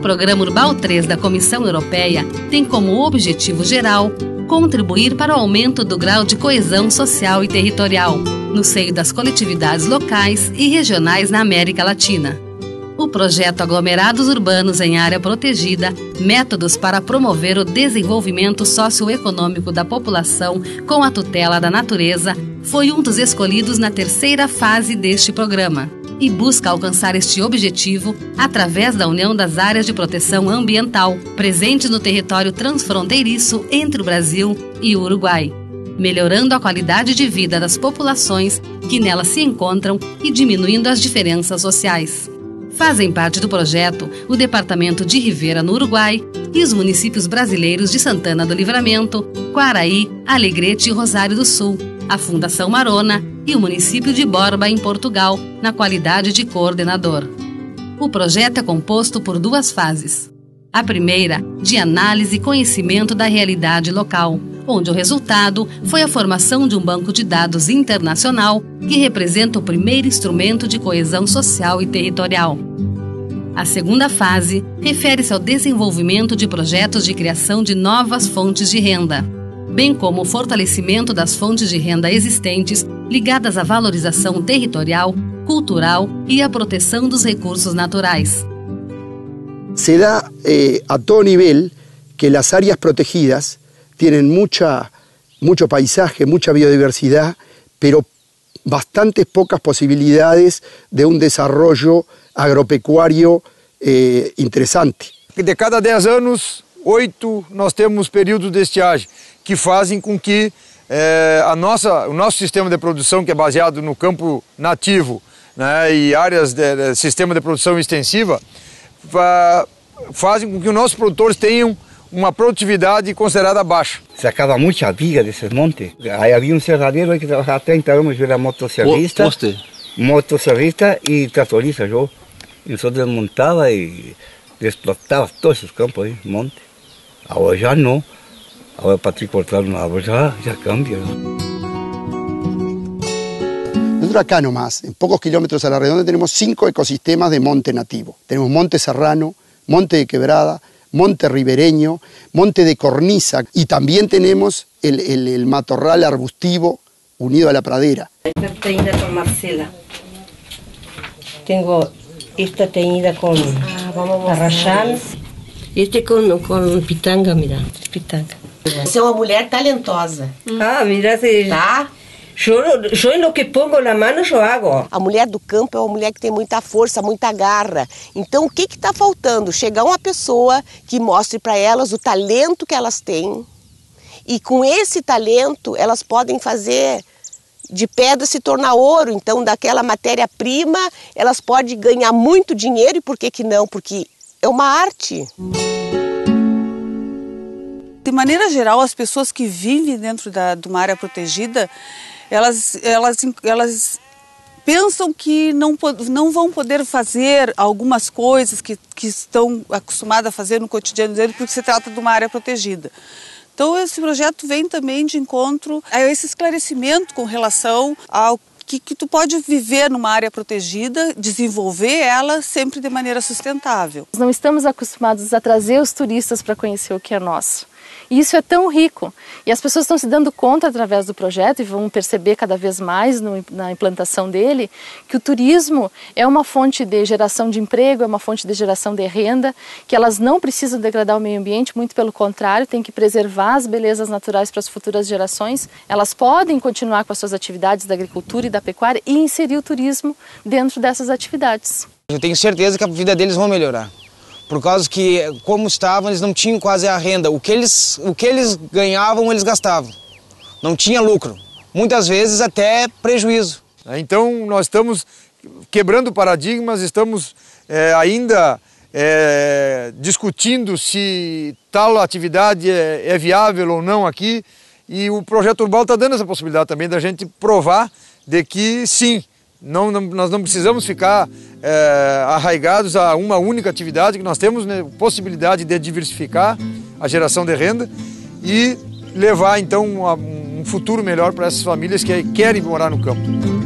Programa Urbal 3 da Comissão Europeia tem como objetivo geral contribuir para o aumento do grau de coesão social e territorial no seio das coletividades locais e regionais na América Latina. O projeto Aglomerados Urbanos em Área Protegida, métodos para promover o desenvolvimento socioeconômico da população com a tutela da natureza, foi um dos escolhidos na terceira fase deste programa e busca alcançar este objetivo através da união das áreas de proteção ambiental presentes no território transfronteiriço entre o Brasil e o Uruguai, melhorando a qualidade de vida das populações que nelas se encontram e diminuindo as diferenças sociais. Fazem parte do projeto o departamento de Rivera, no Uruguai, e os municípios brasileiros de Santana do Livramento, Quaraí, Alegrete e Rosário do Sul, a Fundação Marona e o município de Borba, em Portugal, na qualidade de coordenador. O projeto é composto por duas fases. A primeira, de análise e conhecimento da realidade local, onde o resultado foi a formação de um banco de dados internacional que representa o primeiro instrumento de coesão social e territorial. A segunda fase refere-se ao desenvolvimento de projetos de criação de novas fontes de renda, bem como o fortalecimento das fontes de renda existentes ligadas à valorização territorial, cultural e à proteção dos recursos naturais. Se da a todo nivel que las áreas protegidas tienen mucho paisaje, mucha biodiversidad, pero bastantes pocas posibilidades de un desarrollo agropecuário interessante. De cada 10 anos, 8 nós temos períodos de estiagem, que fazem com que o nosso sistema de produção, que é baseado no campo nativo, né, e áreas de sistema de produção extensiva, fazem com que os nossos produtores tenham uma produtividade considerada baixa. Se acaba muita viga desses montes. Aí havia um serradeiro que trabalhava há 30 anos, eu era motosserrista e tratorista, eu. E só desmontava e explotava todos esses campos aí, monte. Agora já não. Agora para transportar uma árvore já cambia. Nosotros acá nomás, en pocos kilómetros a la redonda, tenemos 5 ecosistemas de monte nativo. Tenemos monte serrano, monte de quebrada, monte ribereño, monte de cornisa y también tenemos el matorral arbustivo unido a la pradera. Esta teñida con Marcela. Tengo esta teñida con arrachán. Este com pitanga, mira, pitanga. Você é uma mulher talentosa. Ah, mira, se... Tá? Eu em lo que pongo na mão, eu hago. A mulher do campo é uma mulher que tem muita força, muita garra. Então, o que está faltando? Chegar uma pessoa que mostre para elas o talento que elas têm. E com esse talento, elas podem fazer de pedra se tornar ouro. Então, daquela matéria-prima, elas podem ganhar muito dinheiro. E por que não? Porque é uma arte. De maneira geral, as pessoas que vivem dentro de uma área protegida, elas pensam que não vão poder fazer algumas coisas que estão acostumadas a fazer no cotidiano deles, porque se trata de uma área protegida. Então esse projeto vem também de encontro a esse esclarecimento com relação ao que tu pode viver numa área protegida, desenvolver ela sempre de maneira sustentável. Nós não estamos acostumados a trazer os turistas para conhecer o que é nosso. E isso é tão rico. E as pessoas estão se dando conta através do projeto e vão perceber cada vez mais na implantação dele que o turismo é uma fonte de geração de emprego, é uma fonte de geração de renda, que elas não precisam degradar o meio ambiente, muito pelo contrário, tem que preservar as belezas naturais para as futuras gerações. Elas podem continuar com as suas atividades da agricultura e da pecuária e inserir o turismo dentro dessas atividades. Eu tenho certeza que a vida deles vai melhorar. Por causa que, como estavam, eles não tinham quase a renda. O que eles ganhavam, eles gastavam. Não tinha lucro. Muitas vezes até prejuízo. Então, nós estamos quebrando paradigmas, estamos ainda discutindo se tal atividade é viável ou não aqui. E o Projeto Urbal está dando essa possibilidade também da gente provar de que sim, nós não precisamos ficar arraigados a uma única atividade, que nós temos, né, possibilidade de diversificar a geração de renda e levar então um futuro melhor para essas famílias que querem morar no campo.